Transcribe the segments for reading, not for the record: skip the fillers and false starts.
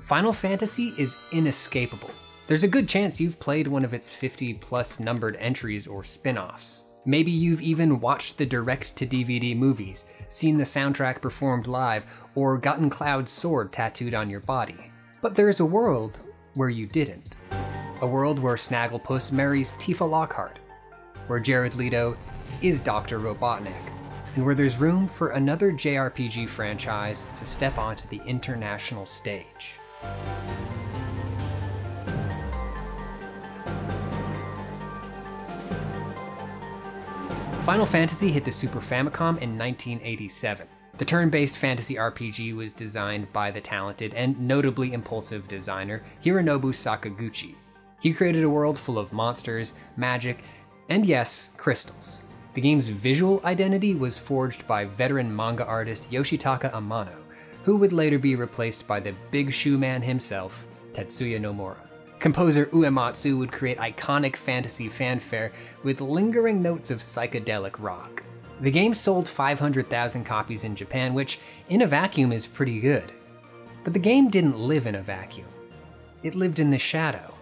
Final Fantasy is inescapable. There's a good chance you've played one of its 50+ numbered entries or spin-offs. Maybe you've even watched the direct-to-DVD movies, seen the soundtrack performed live, or gotten Cloud's sword tattooed on your body. But there's a world where you didn't. A world where Snagglepuss marries Tifa Lockhart, where Jared Leto is Dr. Robotnik, and where there's room for another JRPG franchise to step onto the international stage. Final Fantasy hit the Super Famicom in 1987. The turn-based fantasy RPG was designed by the talented and notably impulsive designer Hironobu Sakaguchi. He created a world full of monsters, magic, and yes, crystals. The game's visual identity was forged by veteran manga artist Yoshitaka Amano, who would later be replaced by the big shoe man himself, Tetsuya Nomura. Composer Uematsu would create iconic fantasy fanfare with lingering notes of psychedelic rock. The game sold 500,000 copies in Japan, which in a vacuum is pretty good. But the game didn't live in a vacuum. It lived in the shadow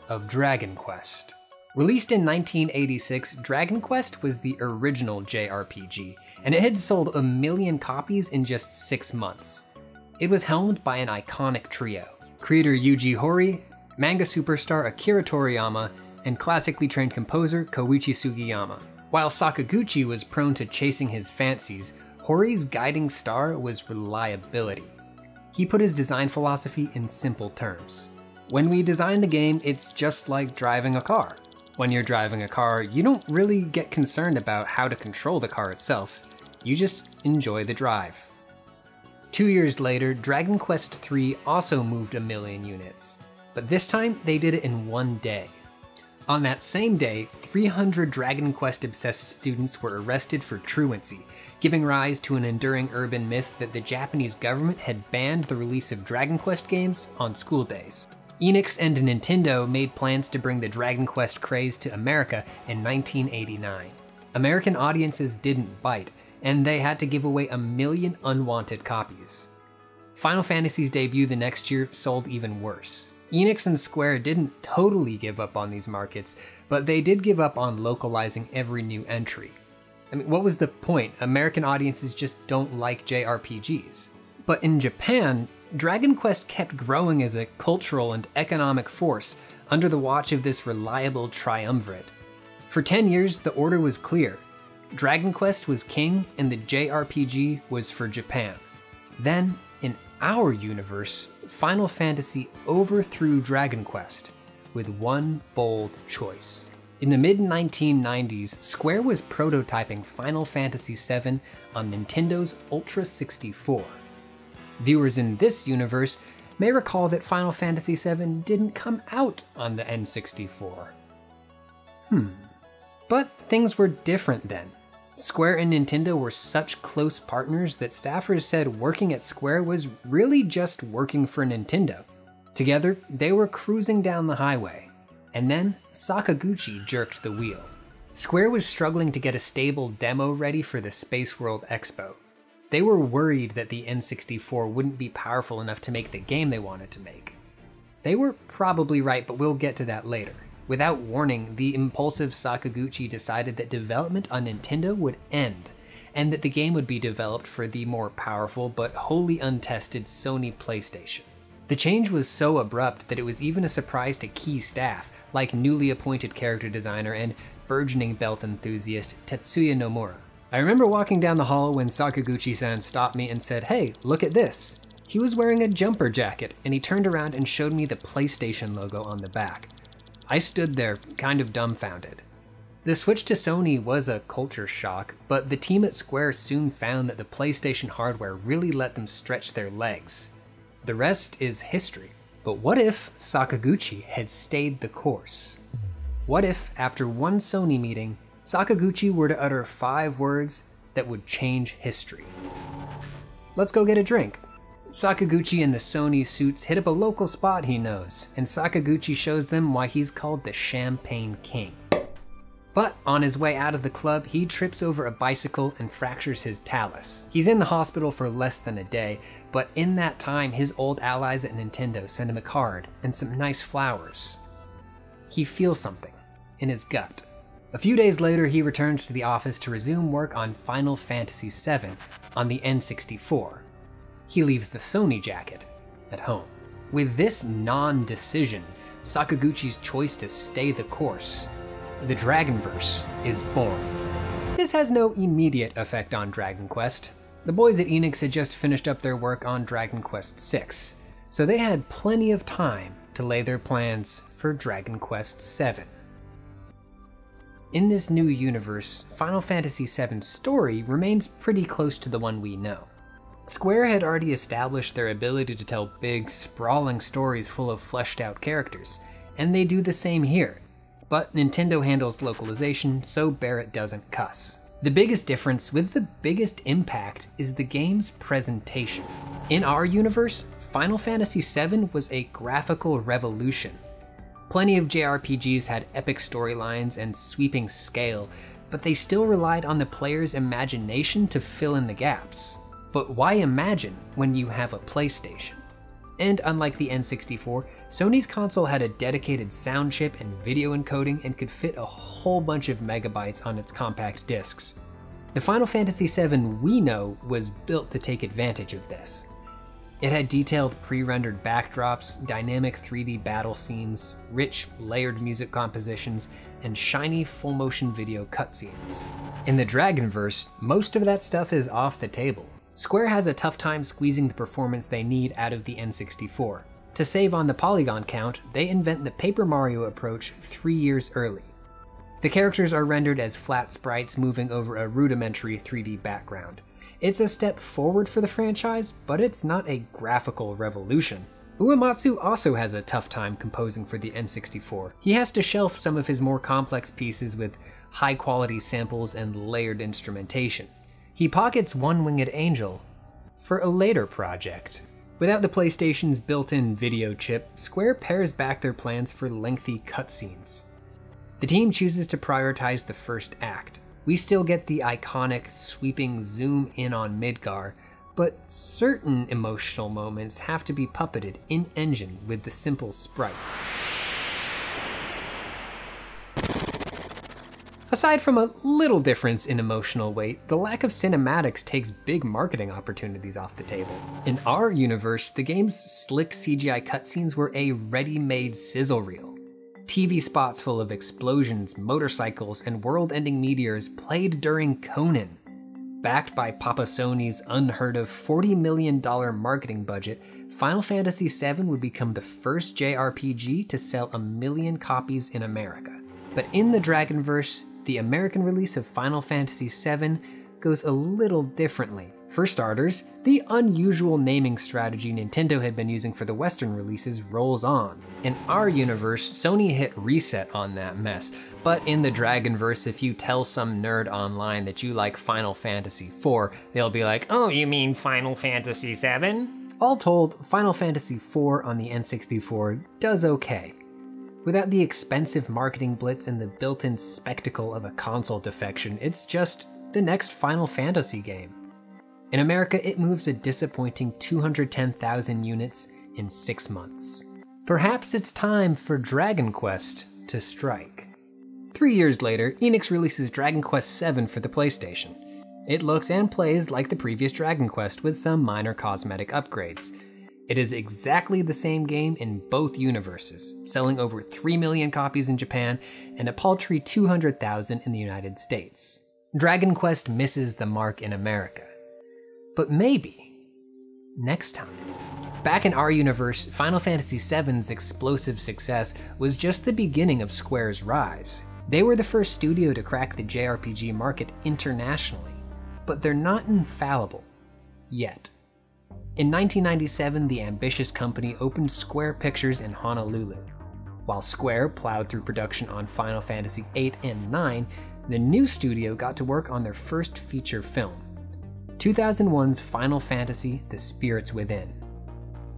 of Dragon Quest. Released in 1986, Dragon Quest was the original JRPG, and it had sold 1 million copies in just 6 months. It was helmed by an iconic trio: creator Yuji Horii, manga superstar Akira Toriyama, and classically trained composer Koichi Sugiyama. While Sakaguchi was prone to chasing his fancies, Horii's guiding star was reliability. He put his design philosophy in simple terms. When we design the game, it's just like driving a car. When you're driving a car, you don't really get concerned about how to control the car itself. You just enjoy the drive. 2 years later, Dragon Quest III also moved 1 million units. But this time, they did it in 1 day. On that same day, 300 Dragon Quest-obsessed students were arrested for truancy, giving rise to an enduring urban myth that the Japanese government had banned the release of Dragon Quest games on school days. Enix and Nintendo made plans to bring the Dragon Quest craze to America in 1989. American audiences didn't bite, and they had to give away 1 million unwanted copies. Final Fantasy's debut the next year sold even worse. Enix and Square didn't totally give up on these markets, but they did give up on localizing every new entry. I mean, what was the point? American audiences just don't like JRPGs. But in Japan, Dragon Quest kept growing as a cultural and economic force under the watch of this reliable triumvirate. For 10 years, the order was clear. Dragon Quest was king, and the JRPG was for Japan. Then, in our universe, Final Fantasy overthrew Dragon Quest with one bold choice. In the mid-1990s, Square was prototyping Final Fantasy VII on Nintendo's Ultra 64. Viewers in this universe may recall that Final Fantasy VII didn't come out on the N64. But things were different then. Square and Nintendo were such close partners that staffers said working at Square was really just working for Nintendo. Together, they were cruising down the highway. And then Sakaguchi jerked the wheel. Square was struggling to get a stable demo ready for the Space World Expo. They were worried that the N64 wouldn't be powerful enough to make the game they wanted to make. They were probably right, but we'll get to that later. Without warning, the impulsive Sakaguchi decided that development on Nintendo would end, and that the game would be developed for the more powerful but wholly untested Sony PlayStation. The change was so abrupt that it was even a surprise to key staff, like newly appointed character designer and burgeoning belt enthusiast Tetsuya Nomura. I remember walking down the hall when Sakaguchi-san stopped me and said, "Hey, look at this." He was wearing a jumper jacket, and he turned around and showed me the PlayStation logo on the back. I stood there, kind of dumbfounded. The switch to Sony was a culture shock, but the team at Square soon found that the PlayStation hardware really let them stretch their legs. The rest is history. But what if Sakaguchi had stayed the course? What if, after one Sony meeting, Sakaguchi were to utter 5 words that would change history? Let's go get a drink. Sakaguchi and the Sony suits hit up a local spot he knows, and Sakaguchi shows them why he's called the Champagne King. But on his way out of the club, he trips over a bicycle and fractures his talus. He's in the hospital for less than a day, but in that time, his old allies at Nintendo send him a card and some nice flowers. He feels something in his gut. A few days later, he returns to the office to resume work on Final Fantasy VII on the N64. He leaves the Sony jacket at home. With this non-decision, Sakaguchi's choice to stay the course, the Dragonverse is born. This has no immediate effect on Dragon Quest. The boys at Enix had just finished up their work on Dragon Quest VI, so they had plenty of time to lay their plans for Dragon Quest VII. In this new universe, Final Fantasy VII's story remains pretty close to the one we know. Square had already established their ability to tell big, sprawling stories full of fleshed out characters, and they do the same here. But Nintendo handles localization, so Barrett doesn't cuss. The biggest difference with the biggest impact is the game's presentation. In our universe, Final Fantasy VII was a graphical revolution. Plenty of JRPGs had epic storylines and sweeping scale, but they still relied on the player's imagination to fill in the gaps. But why imagine when you have a PlayStation? And unlike the N64, Sony's console had a dedicated sound chip and video encoding and could fit a whole bunch of megabytes on its compact discs. The Final Fantasy VII we know was built to take advantage of this. It had detailed pre-rendered backdrops, dynamic 3D battle scenes, rich layered music compositions, and shiny full-motion video cutscenes. In the Dragonverse, most of that stuff is off the table. Square has a tough time squeezing the performance they need out of the N64. To save on the polygon count, they invent the Paper Mario approach 3 years early. The characters are rendered as flat sprites moving over a rudimentary 3D background. It's a step forward for the franchise, but it's not a graphical revolution. Uematsu also has a tough time composing for the N64. He has to shelf some of his more complex pieces with high-quality samples and layered instrumentation. He pockets One Winged Angel for a later project. Without the PlayStation's built-in video chip, Square pares back their plans for lengthy cutscenes. The team chooses to prioritize the first act. We still get the iconic sweeping zoom in on Midgar, but certain emotional moments have to be puppeted in-engine with the simple sprites. Aside from a little difference in emotional weight, the lack of cinematics takes big marketing opportunities off the table. In our universe, the game's slick CGI cutscenes were a ready-made sizzle reel. TV spots full of explosions, motorcycles, and world-ending meteors played during Conan. Backed by Papa Sony's unheard-of $40 million marketing budget, Final Fantasy VII would become the first JRPG to sell 1 million copies in America. But in the Dragonverse, the American release of Final Fantasy VII goes a little differently. For starters, the unusual naming strategy Nintendo had been using for the Western releases rolls on. In our universe, Sony hit reset on that mess, but in the Dragonverse, if you tell some nerd online that you like Final Fantasy IV, they'll be like, "Oh, you mean Final Fantasy VII?" All told, Final Fantasy IV on the N64 does okay. Without the expensive marketing blitz and the built-in spectacle of a console defection, it's just the next Final Fantasy game. In America, it moves a disappointing 210,000 units in 6 months. Perhaps it's time for Dragon Quest to strike. 3 years later, Enix releases Dragon Quest VII for the PlayStation. It looks and plays like the previous Dragon Quest with some minor cosmetic upgrades. It is exactly the same game in both universes, selling over 3 million copies in Japan and a paltry 200,000 in the United States. Dragon Quest misses the mark in America. But maybe next time. Back in our universe, Final Fantasy VII's explosive success was just the beginning of Square's rise. They were the first studio to crack the JRPG market internationally, but they're not infallible yet. In 1997, the ambitious company opened Square Pictures in Honolulu. While Square plowed through production on Final Fantasy VIII and IX, the new studio got to work on their first feature film, 2001's Final Fantasy: The Spirits Within.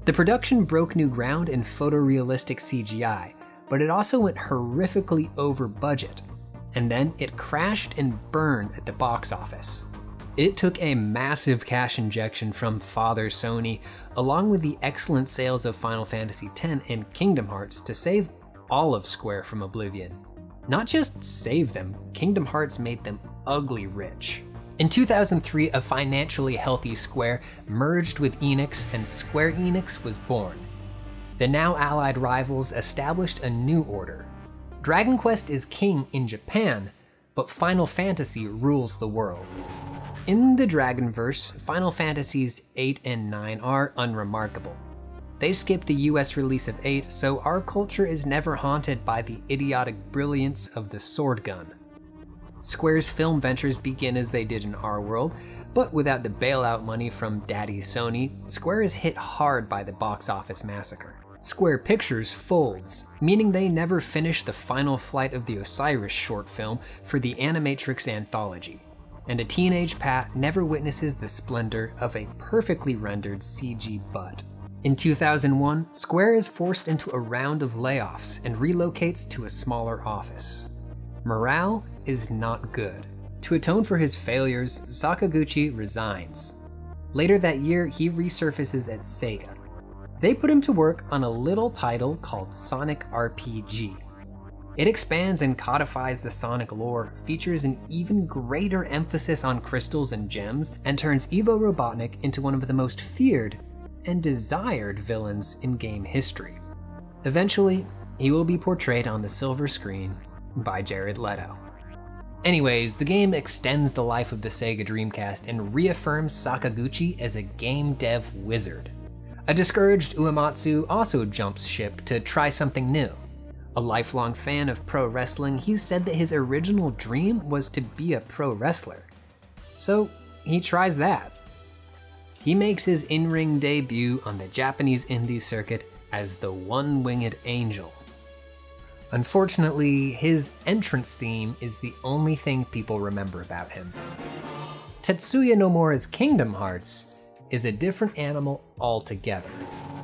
The production broke new ground in photorealistic CGI, but it also went horrifically over budget. and then it crashed and burned at the box office. It took a massive cash injection from Father Sony, along with the excellent sales of Final Fantasy X and Kingdom Hearts, to save all of Square from oblivion. Not just save them, Kingdom Hearts made them ugly rich. In 2003, a financially healthy Square merged with Enix, and Square Enix was born. The now allied rivals established a new order. Dragon Quest is king in Japan, but Final Fantasy rules the world. In the Dragonverse, Final Fantasies 8 and 9 are unremarkable. They skipped the US release of 8, so our culture is never haunted by the idiotic brilliance of the sword gun. Square's film ventures begin as they did in our world, but without the bailout money from Daddy Sony, Square is hit hard by the box office massacre. Square Pictures folds, meaning they never finished the final flight of the Osiris short film for the Animatrix anthology, and a teenage Pat never witnesses the splendor of a perfectly rendered CG butt. In 2001, Square is forced into a round of layoffs and relocates to a smaller office. Morale is not good. To atone for his failures, Sakaguchi resigns. Later that year, he resurfaces at Sega. They put him to work on a little title called Sonic RPG. It expands and codifies the Sonic lore, features an even greater emphasis on crystals and gems, and turns Ivo Robotnik into one of the most feared and desired villains in game history. Eventually, he will be portrayed on the silver screen by Jared Leto. Anyways, the game extends the life of the Sega Dreamcast and reaffirms Sakaguchi as a game dev wizard. A discouraged Uematsu also jumps ship to try something new. A lifelong fan of pro wrestling, he said that his original dream was to be a pro wrestler. So he tries that. He makes his in-ring debut on the Japanese indie circuit as the One-Winged Angel. Unfortunately, his entrance theme is the only thing people remember about him. Tetsuya Nomura's Kingdom Hearts is a different animal altogether.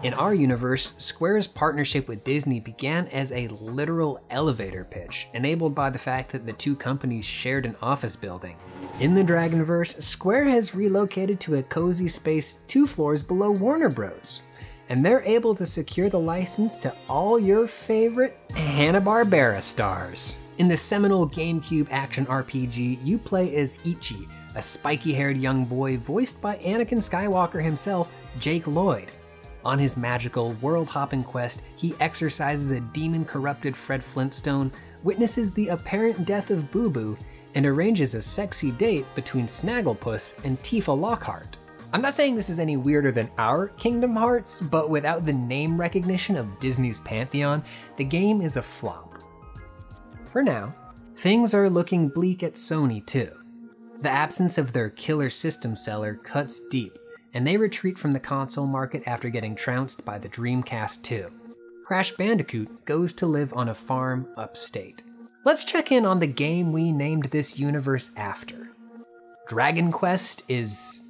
In our universe, Square's partnership with Disney began as a literal elevator pitch, enabled by the fact that the two companies shared an office building. In the Dragonverse, Square has relocated to a cozy space 2 floors below Warner Bros., and they're able to secure the license to all your favorite Hanna-Barbara stars. In the seminal GameCube action RPG, you play as Ichi, a spiky-haired young boy voiced by Anakin Skywalker himself, Jake Lloyd. On his magical, world-hopping quest, he exorcises a demon-corrupted Fred Flintstone, witnesses the apparent death of Boo Boo, and arranges a sexy date between Snagglepuss and Tifa Lockhart. I'm not saying this is any weirder than our Kingdom Hearts, but without the name recognition of Disney's pantheon, the game is a flop. For now, things are looking bleak at Sony too. The absence of their killer system seller cuts deep, and they retreat from the console market after getting trounced by the Dreamcast 2. Crash Bandicoot goes to live on a farm upstate. Let's check in on the game we named this universe after. Dragon Quest is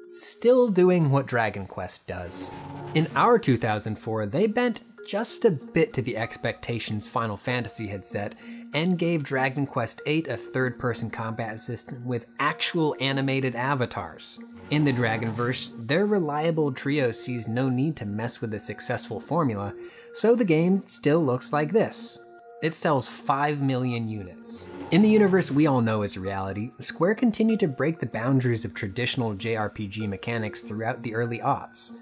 still doing what Dragon Quest does. In our 2004, they bent just a bit to the expectations Final Fantasy had set and gave Dragon Quest VIII a third-person combat system with actual animated avatars. In the Dragonverse, their reliable trio sees no need to mess with the successful formula, so the game still looks like this. It sells 5 million units. In the universe we all know as reality, Square continued to break the boundaries of traditional JRPG mechanics throughout the early aughts.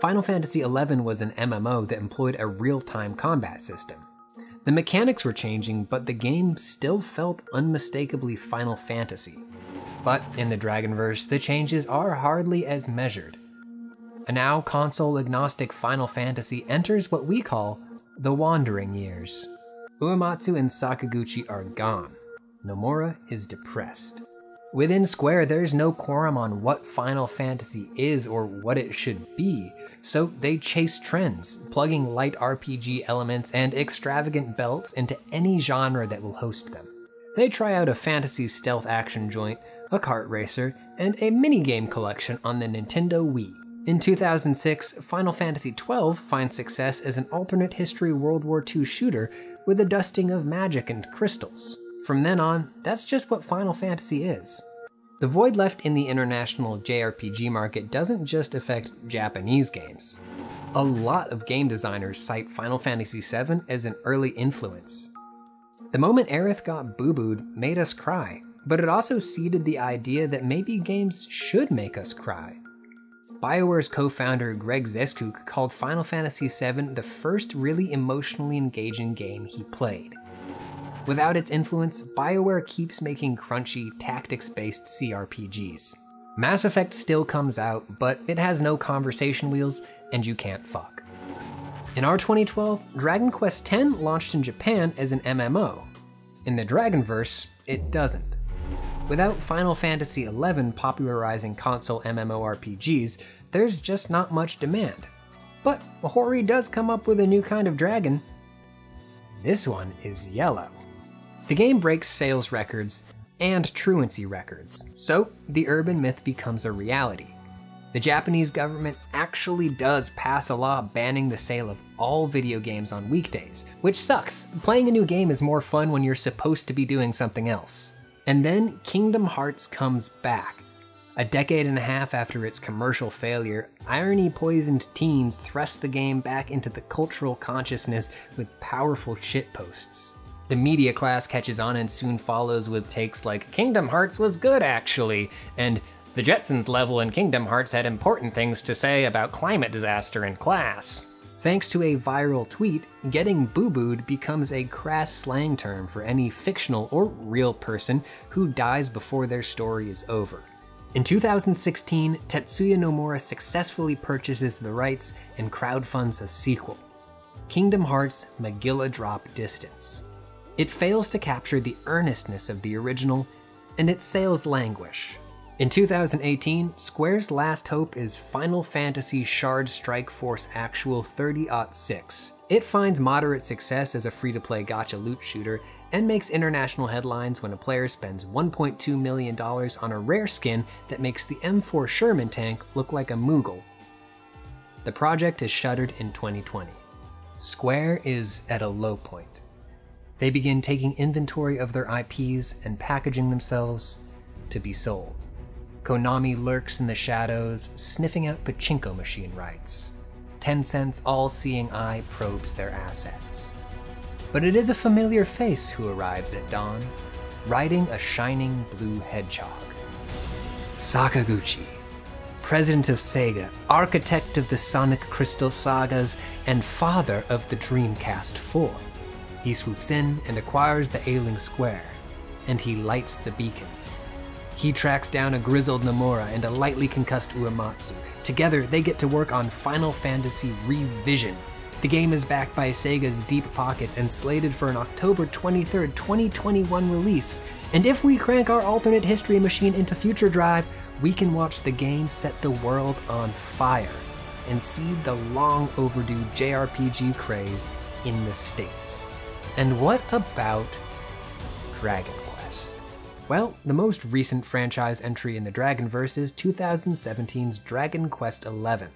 Final Fantasy XI was an MMO that employed a real-time combat system. The mechanics were changing, but the game still felt unmistakably Final Fantasy. But in the Dragonverse, the changes are hardly as measured. A now console-agnostic Final Fantasy enters what we call the Wandering Years. Uematsu and Sakaguchi are gone. Nomura is depressed. Within Square, there's no quorum on what Final Fantasy is or what it should be, so they chase trends, plugging light RPG elements and extravagant belts into any genre that will host them. They try out a fantasy stealth action joint, a kart racer, and a minigame collection on the Nintendo Wii. In 2006, Final Fantasy XII finds success as an alternate history World War II shooter with a dusting of magic and crystals. From then on, that's just what Final Fantasy is. The void left in the international JRPG market doesn't just affect Japanese games. A lot of game designers cite Final Fantasy VII as an early influence. The moment Aerith got boo-booed made us cry, but it also seeded the idea that maybe games should make us cry. BioWare's co-founder Greg Zeskuk called Final Fantasy VII the first really emotionally engaging game he played. Without its influence, BioWare keeps making crunchy, tactics-based CRPGs. Mass Effect still comes out, but it has no conversation wheels, and you can't fuck. In our 2012, Dragon Quest X launched in Japan as an MMO. In the Dragonverse, it doesn't. Without Final Fantasy XI popularizing console MMORPGs, there's just not much demand. But Hori does come up with a new kind of dragon. This one is yellow. The game breaks sales records and truancy records, so the urban myth becomes a reality. The Japanese government actually does pass a law banning the sale of all video games on weekdays, which sucks. Playing a new game is more fun when you're supposed to be doing something else. And then Kingdom Hearts comes back. A decade and a half after its commercial failure, irony-poisoned teens thrust the game back into the cultural consciousness with powerful shitposts. The media class catches on and soon follows with takes like, "Kingdom Hearts was good actually," and "The Jetsons level in Kingdom Hearts had important things to say about climate disaster and class." Thanks to a viral tweet, getting boo-booed becomes a crass slang term for any fictional or real person who dies before their story is over. In 2016, Tetsuya Nomura successfully purchases the rights and crowdfunds a sequel, Kingdom Hearts Megillah Drop Distance. It fails to capture the earnestness of the original, and its sales languish. In 2018, Square's last hope is Final Fantasy Shard Strike Force Actual 30-06. It finds moderate success as a free-to-play gacha loot shooter and makes international headlines when a player spends $1.2 million on a rare skin that makes the M4 Sherman tank look like a Moogle. The project is shuttered in 2020. Square is at a low point. They begin taking inventory of their IPs and packaging themselves to be sold. Konami lurks in the shadows, sniffing out pachinko machine rights. Tencent's all-seeing eye probes their assets. But it is a familiar face who arrives at dawn, riding a shining blue hedgehog. Sakaguchi, president of Sega, architect of the Sonic Crystal sagas, and father of the Dreamcast 4. He swoops in and acquires the ailing Square, and he lights the beacon. He tracks down a grizzled Nomura and a lightly concussed Uematsu. Together, they get to work on Final Fantasy Revision. The game is backed by Sega's deep pockets and slated for an October 23rd, 2021 release. And if we crank our alternate history machine into Future Drive, we can watch the game set the world on fire and seed the long overdue JRPG craze in the States. And what about Dragon Quest? Well, the most recent franchise entry in the Dragonverse is 2017's Dragon Quest XI.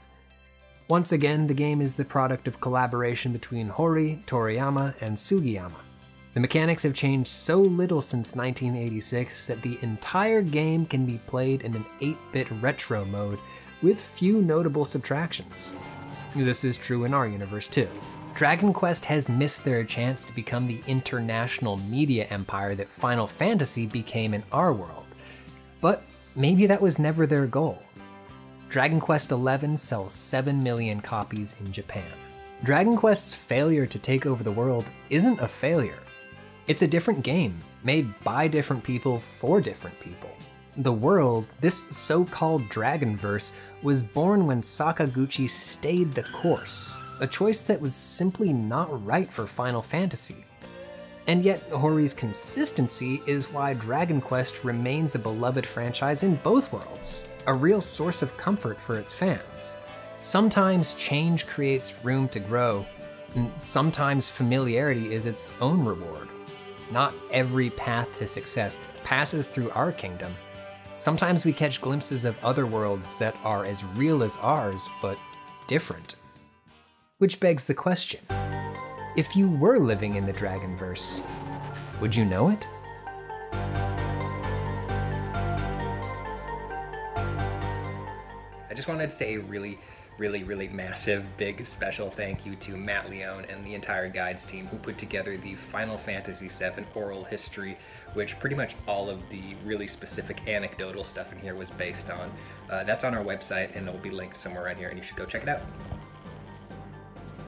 Once again, the game is the product of collaboration between Hori, Toriyama, and Sugiyama. The mechanics have changed so little since 1986 that the entire game can be played in an 8-bit retro mode with few notable subtractions. This is true in our universe too. Dragon Quest has missed their chance to become the international media empire that Final Fantasy became in our world. But maybe that was never their goal. Dragon Quest XI sells 7 million copies in Japan. Dragon Quest's failure to take over the world isn't a failure. It's a different game, made by different people for different people. The world, this so-called Dragonverse, was born when Sakaguchi stayed the course. A choice that was simply not right for Final Fantasy. And yet, Hori's consistency is why Dragon Quest remains a beloved franchise in both worlds, a real source of comfort for its fans. Sometimes change creates room to grow, and sometimes familiarity is its own reward. Not every path to success passes through our kingdom. Sometimes we catch glimpses of other worlds that are as real as ours, but different. Which begs the question, if you were living in the Dragonverse, would you know it? just wanted to say a really massive, big, special thank you to Matt Leone and the entire Guides team who put together the Final Fantasy VII oral history, which pretty much all of the really specific anecdotal stuff in here was based on. That's on our website, and it will be linked somewhere around here, and you should go check it out.